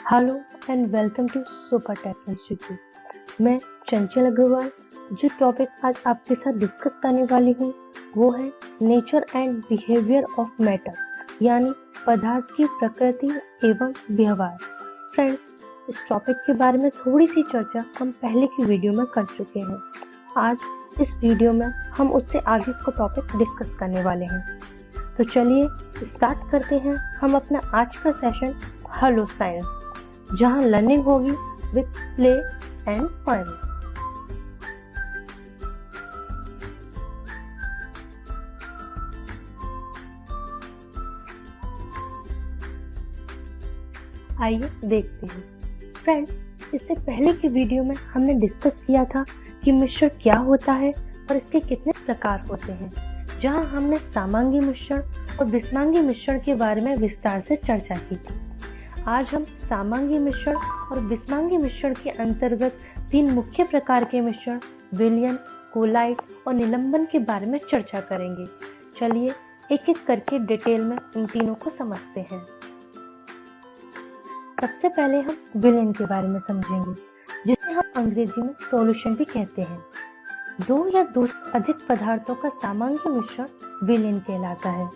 Hello and welcome to Super Tech Institute. मैं चंचल अग्रवाल जो topic आज आपके साथ डिस्कस करने वाली हूँ वो है nature and behaviour of matter, यानी पदार्थ की प्रकृति एवं व्यवहार। फ्रेंड्स, इस टॉपिक के बारे में थोड़ी सी चर्चा हम पहले की वीडियो में कर चुके हैं। आज इस वीडियो में हम उससे आगे का टॉपिक डिस्कस करने वाले हैं। तो चलिए स्टार्ट करते हैं हम अपना आज का सेशन हेलो साइंस, जहां लर्निंग होगी विथ प्ले एंड फन। आइए देखते हैं। फ्रेंड्स, इससे पहले की वीडियो में हमने डिस्कस किया था कि मिश्रण क्या होता है और इसके कितने प्रकार होते हैं, जहां हमने सामांगी मिश्रण और विषमांगी मिश्रण के बारे में विस्तार से चर्चा की थी। आज हम सामांगी मिश्रण और विषमांगी मिश्रण के अंतर्गत तीन मुख्य प्रकार के मिश्रण विलयन, कोलाइड और निलंबन के बारे में चर्चा करेंगे। चलिए एक एक करके डिटेल में इन तीनों को समझते हैं। सबसे पहले हम विलयन के बारे में समझेंगे, जिसे हम अंग्रेजी में सॉल्यूशन भी कहते हैं। दो या दो से अधिक पदार्थों का सामांगी मिश्रण विलयन कहलाता है,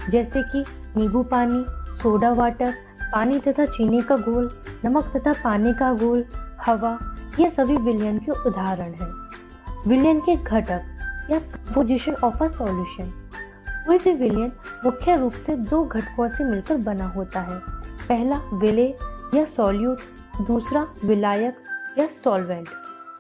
जैसे कि नींबू पानी, सोडा वाटर, पानी तथा चीनी का घोल, नमक तथा पानी का घोल, हवा, ये सभी विलयन के उदाहरण हैं। विलयन के घटक या कंपोजिशन ऑफ अ सॉल्यूशन। कोई भी विलयन मुख्य रूप से दो घटकों से मिलकर बना होता है। पहला विलेय या सॉल्यूट, दूसरा विलायक या सॉल्वेंट।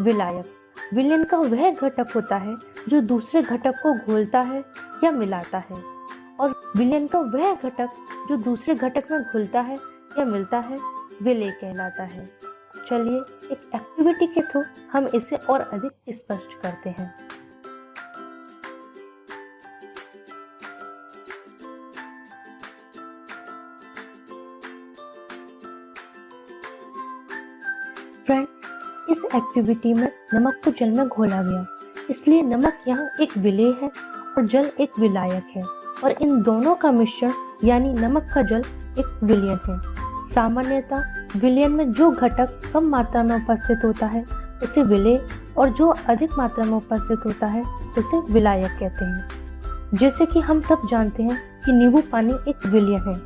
विलायक विलयन का वह घटक होता है जो दूसरे घटक को घोलता है या मिलाता है, और विलयन का वह घटक जो दूसरे घटक में घुलता है या मिलता है विलेय कहलाता है। चलिए एक एक्टिविटी के थ्रू हम इसे और अधिक स्पष्ट करते हैं। फ्रेंड्स, इस एक्टिविटी में नमक को जल में घोला गया, इसलिए नमक यहाँ एक विलेय है और जल एक विलायक है, और इन दोनों का मिश्रण यानी नमक का जल एक विलयन है। सामान्यतः विलयन में जो घटक कम मात्रा में उपस्थित होता है उसे विलेय, और जो अधिक मात्रा में उपस्थित होता है उसे विलायक कहते हैं। जैसे कि हम सब जानते हैं कि नींबू पानी एक विलयन है,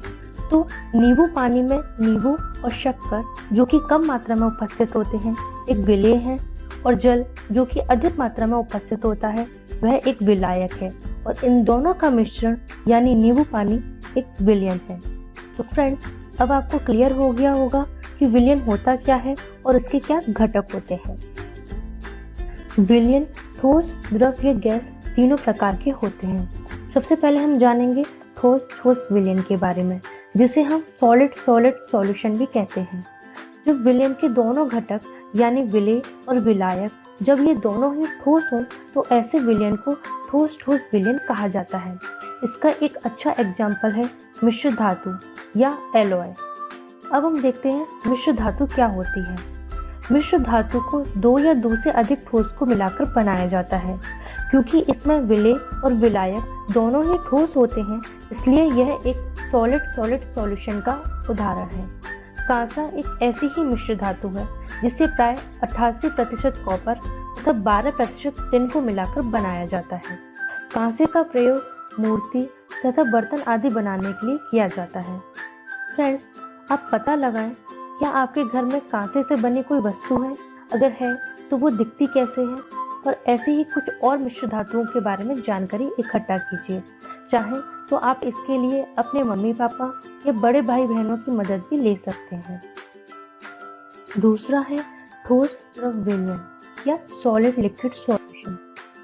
तो नींबू पानी में नींबू और शक्कर जो कि कम मात्रा में उपस्थित होते हैं एक विलेय है, और जल जो कि अधिक मात्रा में उपस्थित होता है वह एक विलायक है, और इन दोनों का मिश्रण यानी नींबू पानी एक विलयन है। तो फ्रेंड्स, अब आपको क्लियर हो गया होगा कि विलयन होता क्या है और इसके क्या घटक होते हैं। विलयन ठोस, द्रव या गैस तीनों प्रकार के होते हैं। सबसे पहले हम जानेंगे ठोस विलयन के बारे में, जिसे हम सॉलिड सॉल्यूशन भी कहते हैं। जब विलयन के दोनों घटक यानी विलेय और विलायक जब ये दोनों ही ठोस हों तो ऐसे विलयन को ठोस विलयन कहा जाता है। इसका एक अच्छा एग्जाम्पल है मिश्र धातु या एलॉय। अब हम देखते हैं मिश्र धातु क्या होती है। मिश्र धातु को दो या दो से अधिक ठोस को मिलाकर बनाया जाता है। क्योंकि इसमें विलेय और विलायक दोनों ही ठोस होते हैं, इसलिए यह एक सॉलिड सॉल्यूशन का उदाहरण है। कांसा एक ऐसी ही मिश्र धातु है जिसे प्राय 88% कॉपर तथा 12% टिन को मिलाकर बनाया जाता है। कांसे का प्रयोग मूर्ति तथा बर्तन आदि बनाने के लिए किया जाता है। फ्रेंड्स, आप पता लगाएं, क्या आपके घर में कांसे से बनी कोई वस्तु है? अगर है तो वो दिखती कैसे है? और ऐसे ही कुछ और मिश्र धातुओं के बारे में जानकारी इकट्ठा कीजिए। चाहे तो आप इसके लिए अपने मम्मी पापा या बड़े भाई बहनों की मदद भी ले सकते हैं। दूसरा है ठोस द्रव विलयन या सॉलिड लिक्विड सॉल्यूशन।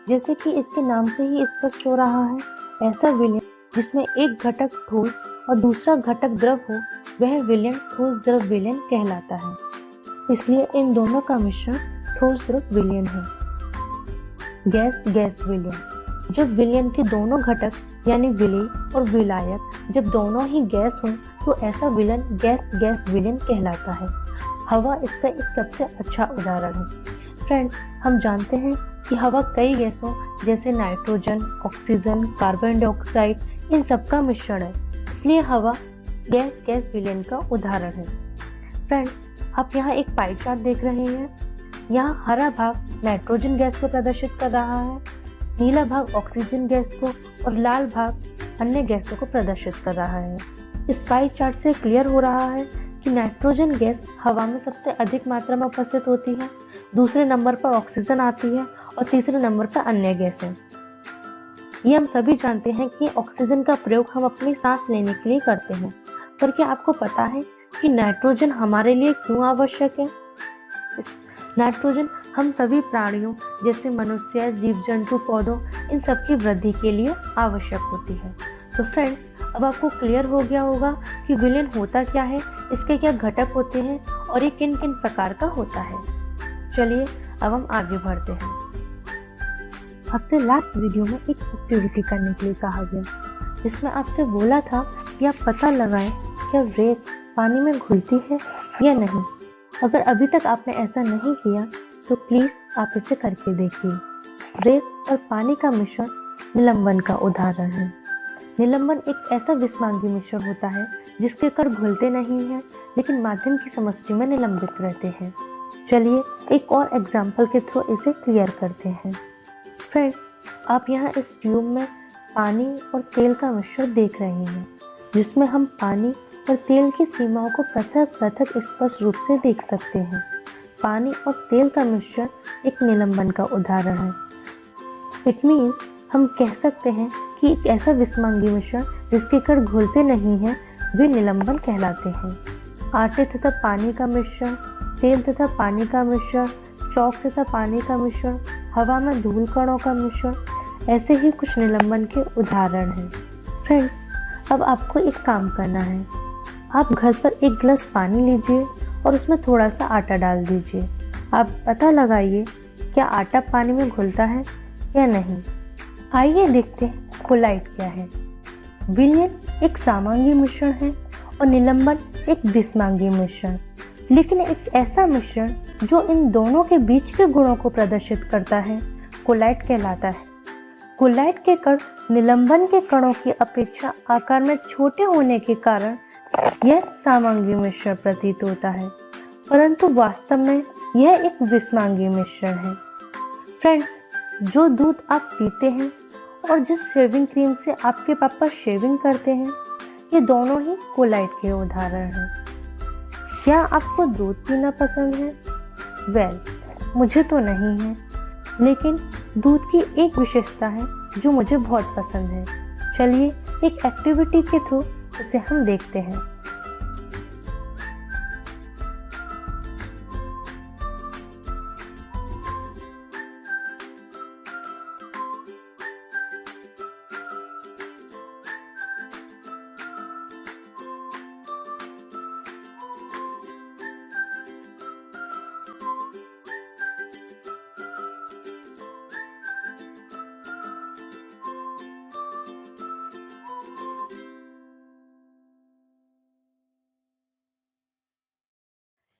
जैसे कि इसके नाम से ही स्पष्ट हो रहा है, ऐसा विलयन जिसमें एक घटक ठोस और दूसरा घटक द्रव हो वह विलयन ठोस द्रव विलयन कहलाता है। इसलिए इन दोनों का मिश्रण ठोस द्रव विलयन है। गैस विलयन। जब विलयन के दोनों घटक यानी विलेय और विलायक जब दोनों ही गैस हों तो ऐसा विलयन गैस विलयन कहलाता है। हवा इसका एक सबसे अच्छा उदाहरण है। फ्रेंड्स, हम जानते हैं कि हवा कई गैसों जैसे nitrogen, oxygen, carbon dioxide in सब का मिश्रण है, इसलिए हवा गैस विलयन का उदाहरण है। फ्रेंड्स, आप यहाँ एक पाई चार्ट देख रहे हैं। यहाँ हरा भाग नाइट्रोजन गैस को प्रदर्शित कर रहा है, नीला भाग ऑक्सीजन गैस को और लाल भाग अन्य गैसों को प्रदर्शित कर रहा है। इस पाई चार्ट से क्लियर हो रहा है कि नाइट्रोजन गैस हवा में सबसे अधिक मात्रा में उपस्थित होती है, दूसरे नंबर पर ऑक्सीजन आती है और तीसरे नंबर पर अन्य गैसें। ये हम सभी जानते हैं कि ऑक्सीजन का प्रयोग हम अपनी सांस लेने के लिए करते हैं, पर क्या आपको पता है कि नाइट्रोजन हमारे लिए क्यों आवश्यक है? नाइट्रोजन हम सभी प्राणियों जैसे मनुष्य, जीव जंतु, पौधों, इन सब की वृद्धि के लिए आवश्यक होती है। तो फ्रेंड्स, अब आपको क्लियर हो गया होगा कि विलयन होता क्या है, इसके क्या घटक होते हैं और ये किन किन प्रकार का होता है। चलिए अब हम आगे बढ़ते हैं। आपसे लास्ट वीडियो में एक एक्टिविटी करने के लिए कहा गया, जिसमें आपसे बोला था कि आप पता लगाएं क्या रेत पानी में घुलती है या नहीं। अगर अभी तक आपने ऐसा नहीं किया तो प्लीज आप इसे करके देखिए। रेत और पानी का मिश्रण निलंबन का उदाहरण है। निलंबन एक ऐसा विसमांगी मिश्रण होता है जिसके कण घुलते नहीं हैं, लेकिन माध्यम की समष्टि में निलंबित रहते हैं। चलिए एक और एग्जाम्पल के थ्रू इसे क्लियर करते हैं। फ्रेंड्स, आप यहाँ इस ट्यूब में पानी और तेल का मिश्रण देख रहे हैं, जिसमें हम पानी और तेल की सीमाओं को पृथक पृथक स्पष्ट रूप से देख सकते हैं। पानी और तेल का मिश्रण एक निलंबन का उदाहरण है। इट मीन्स हम कह सकते हैं कि एक ऐसा विसमांगी मिश्रण जिसके कण घुलते नहीं हैं, वे निलंबन कहलाते हैं। आटे तथा पानी का मिश्रण, तेल तथा पानी का मिश्रण, चौक तथा पानी का मिश्रण, हवा में धूल कणों का मिश्रण, ऐसे ही कुछ निलंबन के उदाहरण हैं। फ्रेंड्स, अब आपको एक काम करना है। आप घर पर एक गिलास पानी लीजिए और उसमें थोड़ा सा आटा डाल दीजिए। आप पता लगाइए क्या आटा पानी में घुलता है या नहीं। आइए देखते हैं कोलाइट क्या है। विलयन एक समांगी मिश्रण है और निलंबन एक विसमांगी मिश्रण, लेकिन एक ऐसा मिश्रण जो इन दोनों के बीच के गुणों को प्रदर्शित करता है कोलाइट कहलाता है। कोलाइट के कण निलंबन के कणों की अपेक्षा आकार में छोटे होने के कारण यह समांगी मिश्रण प्रतीत होता है, परंतु वास्तव में यह एक विसमांगी मिश्रण है। फ्रेंड्स, जो दूध आप पीते हैं और जिस शेविंग क्रीम से आपके पापा शेविंग करते हैं, ये दोनों ही कोलाइट के उदाहरण हैं। क्या आपको दूध पीना पसंद है? वेल, मुझे तो नहीं है, लेकिन दूध की एक विशेषता है जो मुझे बहुत पसंद है। चलिए एक एक्टिविटी के थ्रू उसे हम देखते हैं।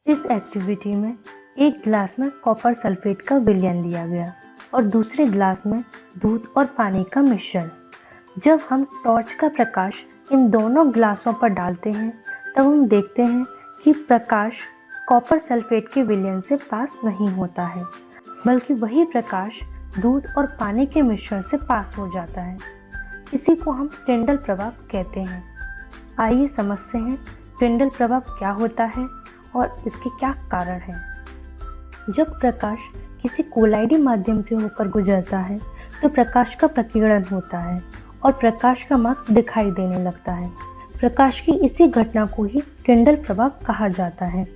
इस एक्टिविटी में एक गिलास में कॉपर सल्फेट का विलयन लिया गया और दूसरे गिलास में दूध और पानी का मिश्रण। जब हम टॉर्च का प्रकाश इन दोनों गिलासों पर डालते हैं, तब हम देखते हैं कि प्रकाश कॉपर सल्फेट के विलयन से पास नहीं होता है, बल्कि वही प्रकाश दूध और पानी के मिश्रण से पास हो जाता है। इसी को हम टिंडल प्रभाव कहते हैं। आइए समझते हैं टिंडल प्रभाव क्या होता है और इसके क्या कारण हैं। जब प्रकाश किसी कोलाइडी माध्यम से होकर गुजरता है तो प्रकाश का प्रकीर्णन होता है और प्रकाश का मार्ग दिखाई देने लगता है। प्रकाश की इसी घटना को ही टिंडल प्रभाव कहा जाता है।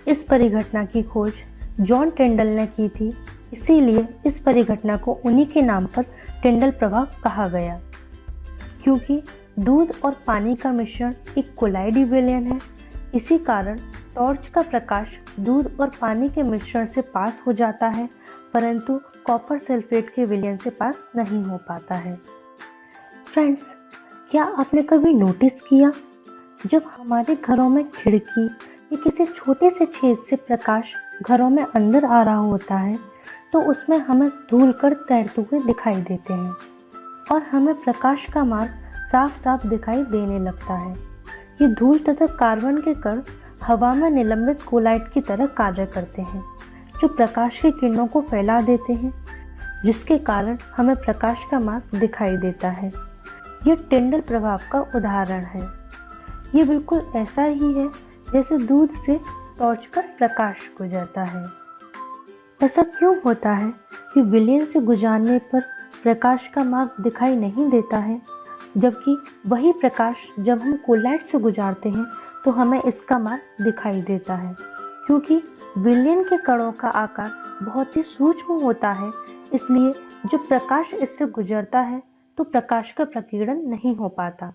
इस परिघटना की खोज जॉन टिंडल ने की थी, इसीलिए इस परिघटना को उन्हीं के नाम पर टिंडल प्रभाव कहा गया। क्योंकि दूध और पानी का मिश्रण एक कोलाइडी विलयन है, इसी कारण टॉर्च का प्रकाश दूध और पानी के मिश्रण से पास हो जाता है, परंतु कॉपर सल्फेट के विलयन से पास नहीं हो पाता है। फ्रेंड्स, क्या आपने कभी नोटिस किया, जब हमारे घरों में खिड़की या किसी छोटे से छेद से प्रकाश घरों में अंदर आ रहा होता है, तो उसमें हमें धूल कण तैरते हुए दिखाई देते हैं और हमें प्रकाश का मार्ग साफ साफ दिखाई देने लगता है। ये धूल तथा कार्बन के कण हवा में निलंबित कोलाइट की तरह कार्य करते हैं, जो प्रकाश की किरणों को फैला देते हैं, जिसके कारण हमें प्रकाश का मार्ग दिखाई देता है। यह टिंडल प्रभाव का उदाहरण है। ये बिल्कुल ऐसा ही है जैसे दूध से टॉर्च का प्रकाश गुजरता है। ऐसा क्यों होता है कि विलयन से गुजरने पर प्रकाश का मार्ग दिखाई नहीं देता है, जबकि वही प्रकाश जब हम कोलाइट से गुजरते हैं तो हमें इसका मार्ग दिखाई देता है? क्योंकि विलयन के कणों का आकार बहुत ही सूक्ष्म होता है, इसलिए जब प्रकाश इससे गुजरता है तो प्रकाश का प्रकीर्णन नहीं हो पाता,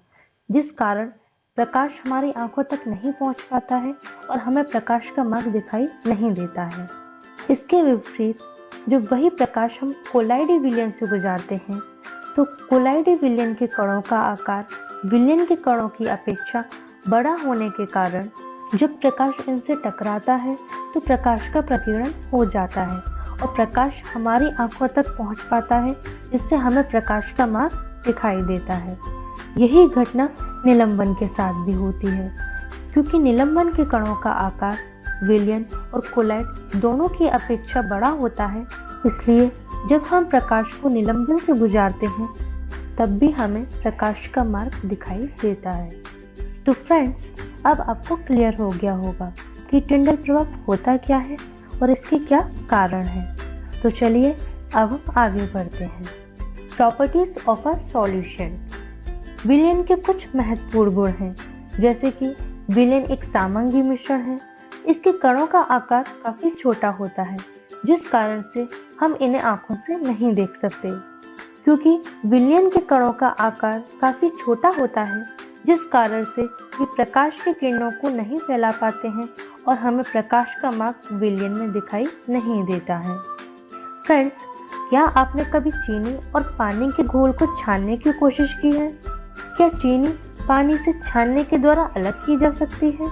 जिस कारण प्रकाश हमारी आंखों तक नहीं पहुंच पाता है और हमें प्रकाश का मार्ग दिखाई नहीं देता है। इसके विपरीत जब वही प्रकाश हम कोलाइडी विलयन से गुजारते हैं तो कोलाइडी विलयन के कणों का आकार विलयन के कणों की अपेक्षा बड़ा होने के कारण जब प्रकाश इनसे टकराता है तो प्रकाश का प्रकीर्णन हो जाता है और प्रकाश हमारी आंखों तक पहुंच पाता है, जिससे हमें प्रकाश का मार्ग दिखाई देता है। यही घटना निलंबन के साथ भी होती है। क्योंकि निलंबन के कणों का आकार विलयन और कोलाइट दोनों की अपेक्षा बड़ा होता है, इसलिए जब हम प्रकाश को निलंबन से गुजारते हैं तब भी हमें प्रकाश का मार्ग दिखाई देता है। तो फ्रेंड्स, अब आपको क्लियर हो गया होगा कि टिंडल प्रभाव होता क्या है और इसके क्या कारण हैं। तो चलिए अब हम आगे बढ़ते हैं। Properties of a solution. विलयन के कुछ महत्वपूर्ण गुण हैं, जैसे कि विलयन एक सामंगी मिश्रण है। इसके कणों का आकार काफी छोटा होता है, जिस कारण से हम इन्हें आंखों से नहीं देख सकते। क्योंकि विलयन के कणों का आकार काफी छोटा होता है, जिस कारण से ये प्रकाश की किरणों को नहीं फैला पाते हैं और हमें प्रकाश का मार्ग विलयन में दिखाई नहीं देता है। फ्रेंड्स, क्या आपने कभी चीनी और पानी के घोल को छानने की कोशिश की है? क्या चीनी पानी से छानने के द्वारा अलग की जा सकती है?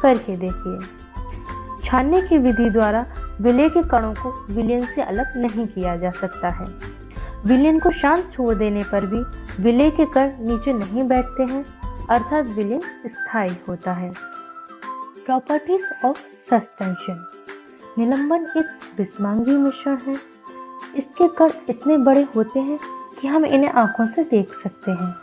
करके देखिए। छानने की विधि द्वारा विलय के कणों को विलयन से अलग नहीं किया जा सकता है। विलयन को शांत छोड़ देने पर भी विलय के कण नीचे नहीं बैठते हैं, अर्थात विलयन स्थायी होता है। Properties of suspension. निलंबन एक विषमांगी मिश्रण है। इसके कण इतने बड़े होते हैं कि हम इन्हें आंखों से देख सकते हैं।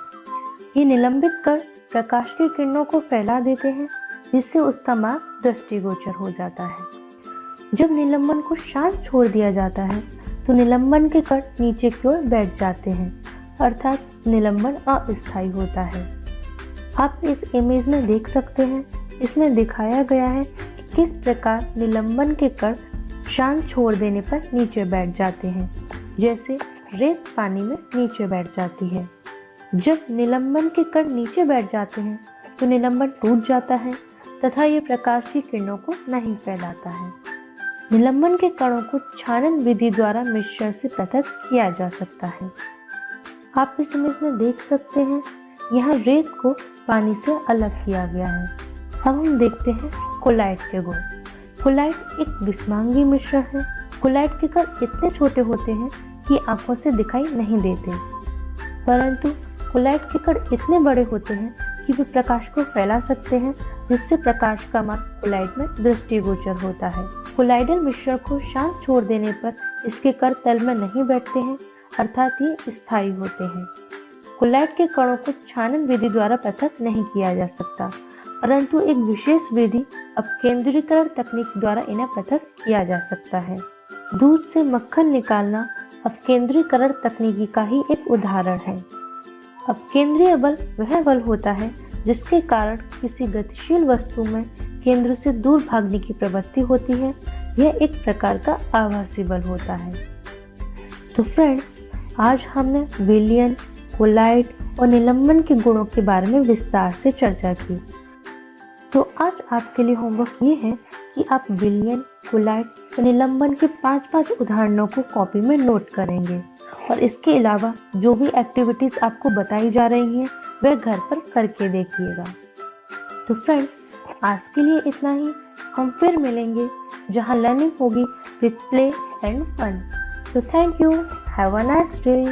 ये निलंबित कण प्रकाश की किरणों को फैला देते हैं, जिससे उसका मार्ग दृष्टिगोचर हो जाता है। जब निलंबन को शांत छोड़ दिया जाता है तो निलंबन के कण नीचे की ओर बैठ जाते हैं, अर्थात निलंबन अस्थायी होता है। आप इस इमेज में देख सकते हैं, इसमें दिखाया गया है कि किस प्रकार निलंबन के कण शांत छोड़ देने पर नीचे बैठ जाते हैं, जैसे रेत पानी में नीचे बैठ जाती है। जब निलंबन के कण नीचे बैठ जाते हैं तो निलंबन टूट जाता है तथा ये प्रकाश की किरणों को नहीं फैलाता है। निलंबन के कणों को छानन विधि द्वारा मिश्रण से पृथक किया जा सकता है। आप इस इमेज में देख सकते हैं, यहाँ रेत को पानी से अलग किया गया है। अब हम देखते हैं कोलाइट के गुण। कोलाइट एक विषमांगी मिश्रण है। कोलाइट के कण इतने छोटे होते हैं कि आंखों से दिखाई नहीं देते, परंतु कोलाइट के कण इतने बड़े होते हैं कि वे प्रकाश को फैला सकते हैं, जिससे प्रकाश का मार्ग कोलाइट में दृष्टिगोचर होता है। कोलाइडल मिश्रण को शांत छोड़ देने पर इसके कण तल में नहीं बैठते हैं, अर्थात ये स्थायी होते हैं। कोलाइट के कणों को छानन विधि द्वारा पृथक नहीं किया जा सकता, परंतु एक विशेष विधि अपकेंद्रीकरण तकनीक द्वारा इन्हें पृथक किया जा सकता है। दूध से मक्खन निकालना अपकेंद्रीकरण तकनीकी का ही एक उदाहरण है। अपकेंद्रीय बल वह बल होता है जिसके कारण किसी गतिशील वस्तु में केंद्र से दूर भागने की प्रवृत्ति होती है। यह एक प्रकार का आभासी बल होता है। तो फ्रेंड्स, आज हमने विलयन, कोलाइट और निलंबन के गुणों के बारे में विस्तार से चर्चा की। तो आज आपके लिए होमवर्क ये है कि आप विलयन, कोलाइट और निलंबन के 5-5 उदाहरणों को कॉपी में नोट करेंगे और इसके अलावा जो भी एक्टिविटीज आपको बताई जा रही हैं वह घर पर करके देखिएगा। तो फ्रेंड्स, आज के लिए इतना ही। हम फिर मिलेंगे जहां लर्निंग होगी with play and fun. So thank you, have a nice day.